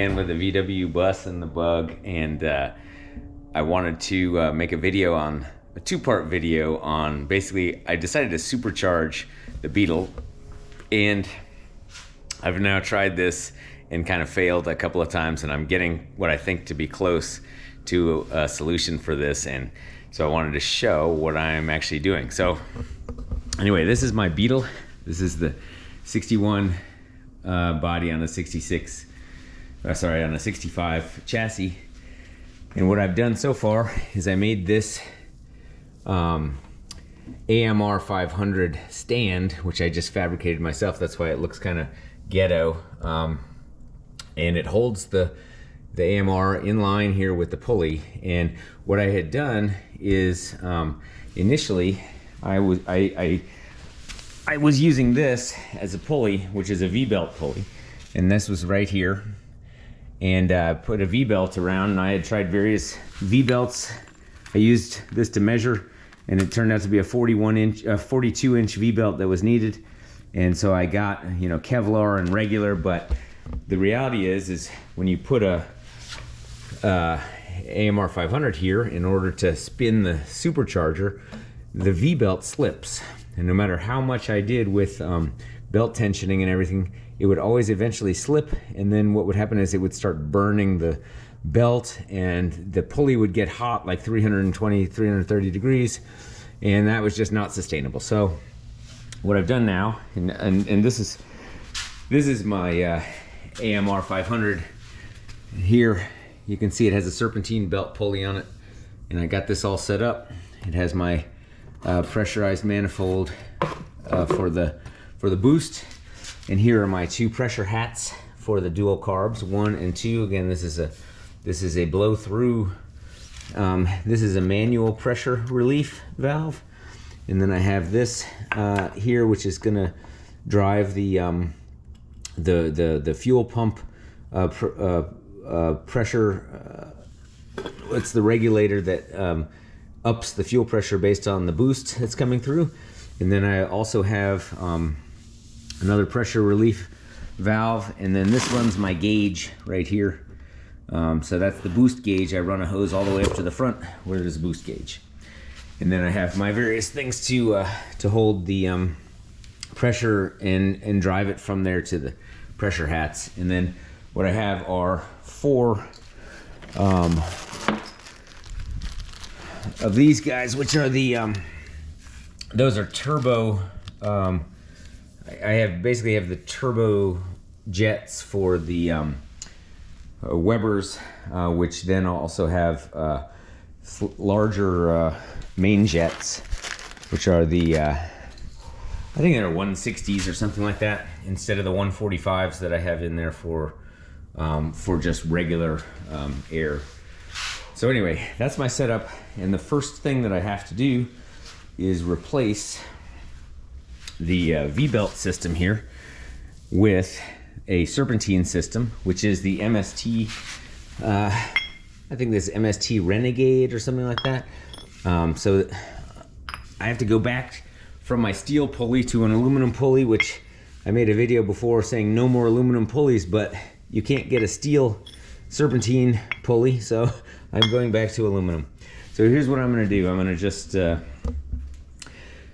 again with the VW bus and the bug, and I wanted to make a video on a two-part video on basically I decided to supercharge the Beetle, and I've now tried this and kind of failed a couple of times, and I'm getting what I think to be close to a solution for this, and so I wanted to show what I'm actually doing. So anyway, this is my Beetle. This is the 61 body on a 65 chassis. And what I've done so far is I made this AMR 500 stand, which I just fabricated myself. That's why it looks kind of ghetto. And it holds the AMR in line here with the pulley. And what I had done is initially I was using this as a pulley, which is a V-belt pulley, and this was right here, and put a V-belt around, and I had tried various V-belts. I used this to measure, and it turned out to be a 42-inch V-belt that was needed, and so I got, you know, Kevlar and regular. But the reality is when you put a AMR 500 here, in order to spin the supercharger, the V-belt slips. And no matter how much I did with belt tensioning and everything, it would always eventually slip, and then what would happen is it would start burning the belt, and the pulley would get hot, like 320, 330 degrees, and that was just not sustainable. So what I've done now, and this is my AMR 500. Here you can see it has a serpentine belt pulley on it, and I got this all set up. It has my pressurized manifold for the boost, and here are my two pressure hats for the dual carbs, 1 and 2. Again, this is a blow through. This is a manual pressure relief valve, and then I have this here, which is going to drive the fuel pump pressure. It's the regulator that ups the fuel pressure based on the boost that's coming through. And then I also have another pressure relief valve, and then this runs my gauge right here. So that's the boost gauge. I run a hose all the way up to the front where there's a boost gauge. And then I have my various things to hold the pressure and drive it from there to the pressure hats. And then what I have are 4 of these guys, which are the those are turbo. I basically have the turbo jets for the Webers, which then also have larger main jets, which are the I think they're 160s or something like that, instead of the 145s that I have in there for just regular air. So anyway, that's my setup, and the first thing that I have to do is replace the V-belt system here with a serpentine system, which is the MST, I think this MST Renegade or something like that. So I have to go back from my steel pulley to an aluminum pulley, which I made a video before saying no more aluminum pulleys, but you can't get a steel serpentine pulley, so I'm going back to aluminum. So here's what I'm going to do. I'm going to just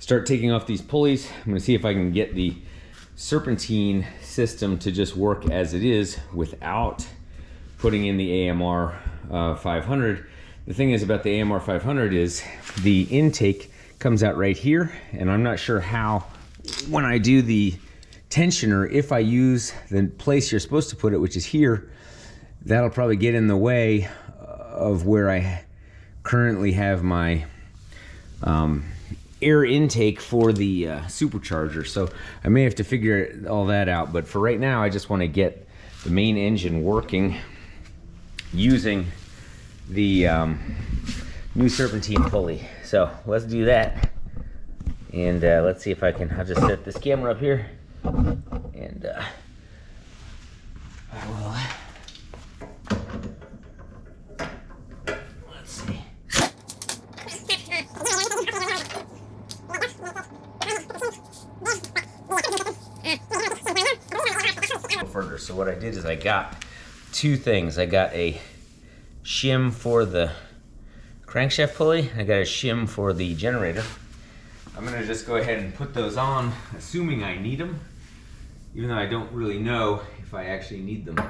start taking off these pulleys. I'm going to see if I can get the serpentine system to just work as it is without putting in the AMR 500. The thing is about the AMR 500 is the intake comes out right here, and I'm not sure how, when I do the tensioner, if I use the place you're supposed to put it, which is here, that'll probably get in the way of where I currently have my air intake for the supercharger. So I may have to figure all that out, but for right now I just want to get the main engine working using the new serpentine pulley. So let's do that, and let's see if I can. I'll just set this camera up here, and I will. Let's see. Further. So what I did is I got two things. I got a shim for the crankshaft pulley. I got a shim for the generator. I'm gonna just go ahead and put those on, assuming I need them, even though I don't really know if I actually need them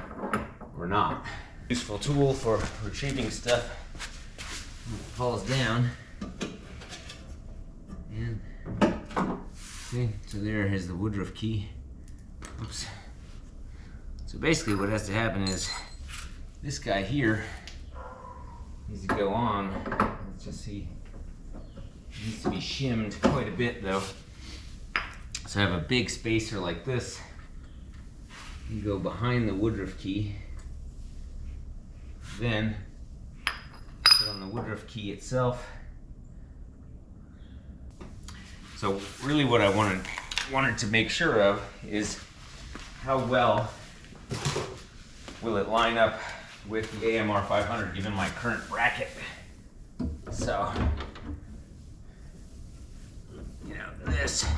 or not. Useful tool for retrieving stuff when it falls down. And see, so there is the woodruff key. Oops. So basically what has to happen is this guy here needs to go on. Let's just see. It needs to be shimmed quite a bit though. So I have a big spacer like this. You go behind the woodruff key. Then put on the woodruff key itself. So really what I wanted to make sure of is how well will it line up with the AMR 500 given my current bracket. So, you know, this is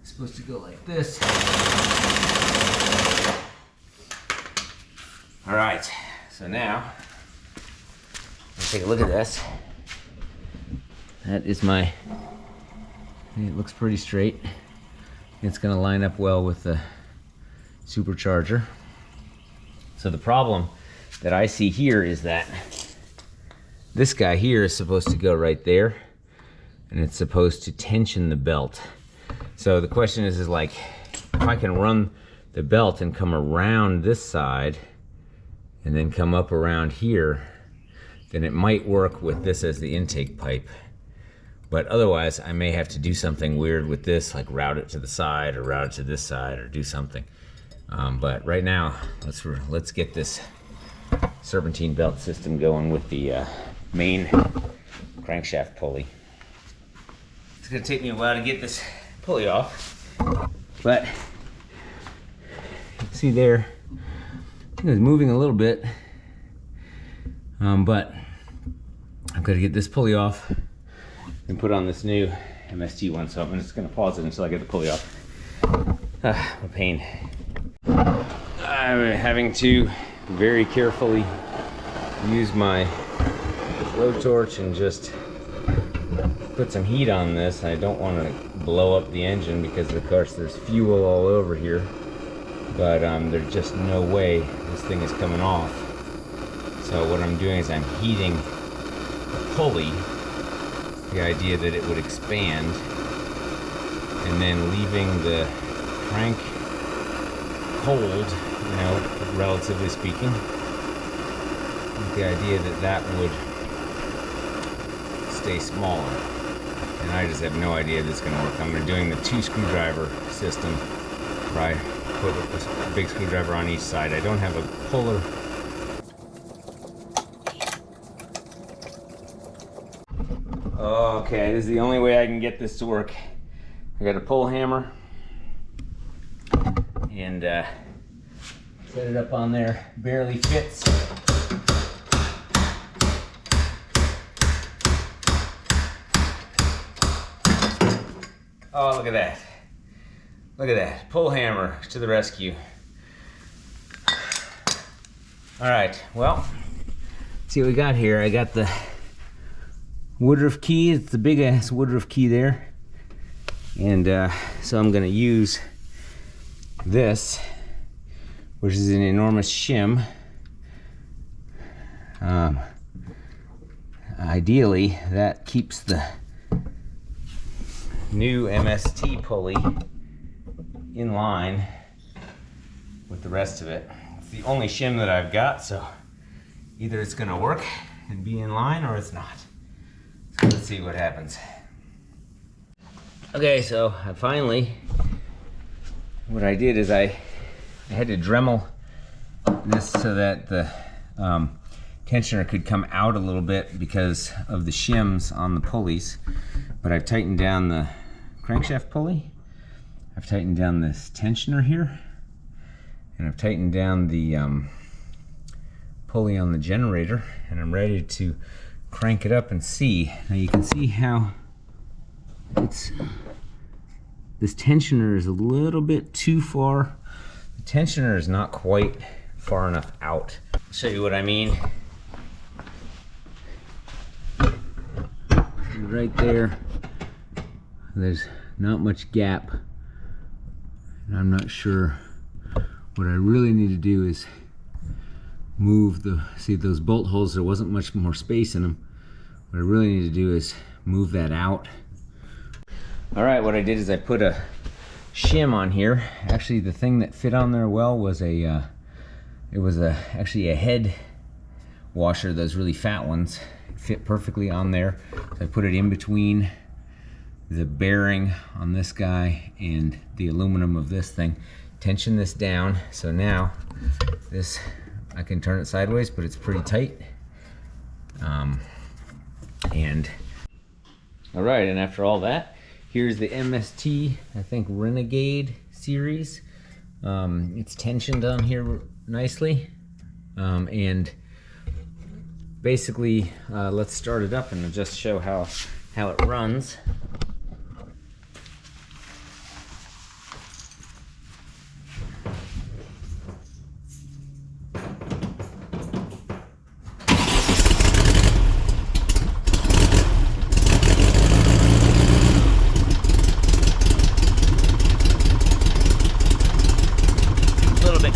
supposed to go like this. All right, so now let's take a look at this. That is my, it looks pretty straight. It's gonna line up well with the supercharger. So the problem that I see here is that this guy here is supposed to go right there, and it's supposed to tension the belt. So the question is like, if I can run the belt and come around this side and then come up around here, then it might work with this as the intake pipe. But otherwise, I may have to do something weird with this, like route it to the side or route it to this side or do something. But right now, let's get this serpentine belt system going with the main crankshaft pulley. It's gonna take me a while to get this pulley off, but see there, it's moving a little bit, but I'm gonna get this pulley off and put on this new MST one, so I'm just gonna pause it until I get the pulley off. What a pain. I'm having to very carefully use my blowtorch and just put some heat on this. I don't want to blow up the engine because of course there's fuel all over here, but there's just no way this thing is coming off. So what I'm doing is I'm heating the pulley, the idea that it would expand, and then leaving the crank cold, you know, relatively speaking, with the idea that that would stay smaller. And I just have no idea if this is going to work. I'm doing the 2 screwdriver system, where I put a big screwdriver on each side. I don't have a puller. Okay, this is the only way I can get this to work. I got a pull hammer and set it up on there. Barely fits. Oh, look at that. Look at that. Pull hammer to the rescue. All right, well, see what we got here. I got the woodruff key. It's the big ass woodruff key there. And so I'm gonna use this, which is an enormous shim. Ideally, that keeps the new MST pulley in line with the rest of it. It's the only shim that I've got, so either it's gonna work and be in line or it's not. So let's see what happens. Okay, so I finally, what I did is I had to Dremel this so that the tensioner could come out a little bit because of the shims on the pulleys. But I've tightened down the crankshaft pulley, I've tightened down this tensioner here, and I've tightened down the pulley on the generator, and I'm ready to crank it up and see. Now you can see how this tensioner is a little bit too far. The tensioner is not quite far enough out. I'll show you what I mean. Right there, there's not much gap, and I'm not sure. What I really need to do is move see those bolt holes, there wasn't much more space in them. What I really need to do is move that out. All right, what I did is I put a shim on here. Actually, the thing that fit on there well was actually a head washer, those really fat ones. It fit perfectly on there. So I put it in between the bearing on this guy and the aluminum of this thing. Tension this down, so now this, I can turn it sideways, but it's pretty tight. And all right, and after all that, here's the MST, I think, Renegade series. It's tensioned on here nicely. And basically, let's start it up and I'll just show how it runs.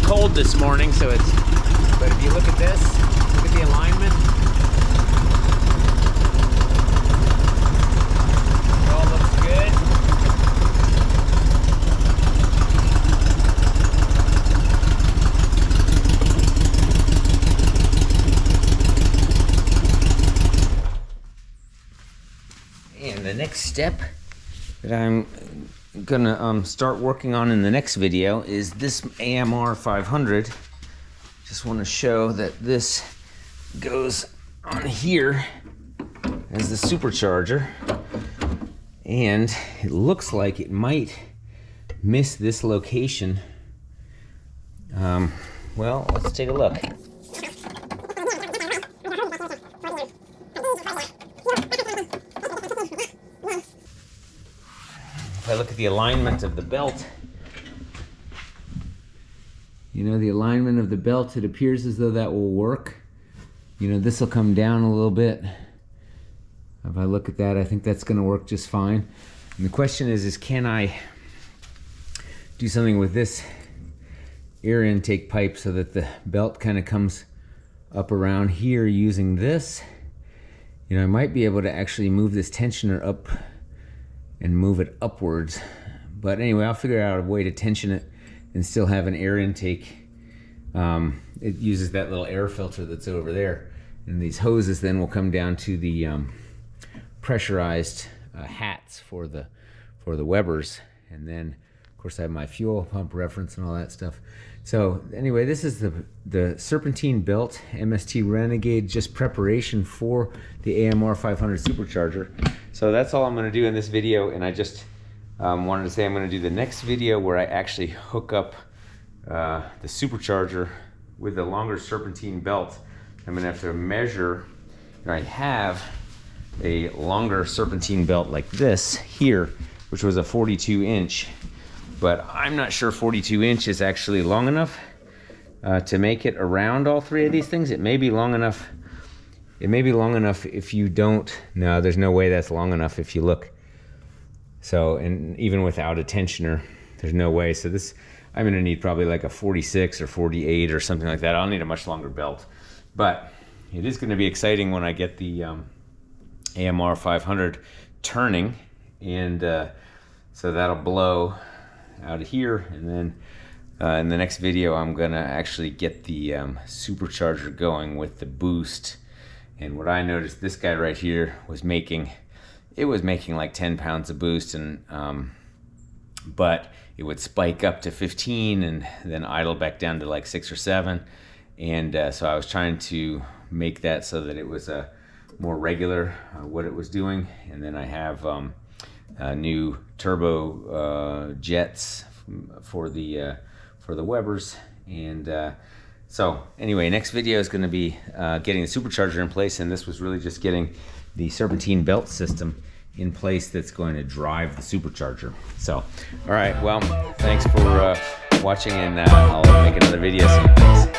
Cold this morning, so but if you look at this, look at the alignment. It all looks good. And the next step that I'm gonna start working on in the next video is this AMR 500. Just want to show that this goes on here as the supercharger, and it looks like it might miss this location. Well, let's take a look. If I look at the alignment of the belt, you know, the alignment of the belt, it appears as though that will work. You know, this will come down a little bit. If I look at that, I think that's going to work just fine. And the question is can I do something with this air intake pipe so that the belt kind of comes up around here using this? You know, I might be able to actually move this tensioner up and move it upwards. But anyway, I'll figure out a way to tension it and still have an air intake. It uses that little air filter that's over there. And these hoses then will come down to the pressurized hats for the Webers. And then, of course, I have my fuel pump reference and all that stuff. So anyway, this is the Serpentine Belt MST Renegade, just preparation for the AMR 500 supercharger. So that's all I'm going to do in this video, and I just wanted to say I'm going to do the next video where I actually hook up the supercharger with the longer serpentine belt. I'm going to have to measure, and I have a longer serpentine belt like this here, which was a 42-inch. But I'm not sure 42 inch is actually long enough to make it around all three of these things. It may be long enough. It may be long enough if you don't. No, there's no way that's long enough if you look. So, and even without a tensioner, there's no way. So this, I'm gonna need probably like a 46 or 48 or something like that. I'll need a much longer belt. But it is gonna be exciting when I get the AMR 500 turning. And so that'll blow out of here, and then in the next video I'm gonna actually get the supercharger going with the boost. And what I noticed, this guy right here was making like 10 pounds of boost, and but it would spike up to 15 and then idle back down to like 6 or 7. And so I was trying to make that so that it was more regular what it was doing. And then I have new turbo jets for the Webers. And so anyway, next video is going to be getting the supercharger in place, and this was really just getting the serpentine belt system in place that's going to drive the supercharger. So, all right, well, thanks for watching, and I'll make another video soon. Thanks.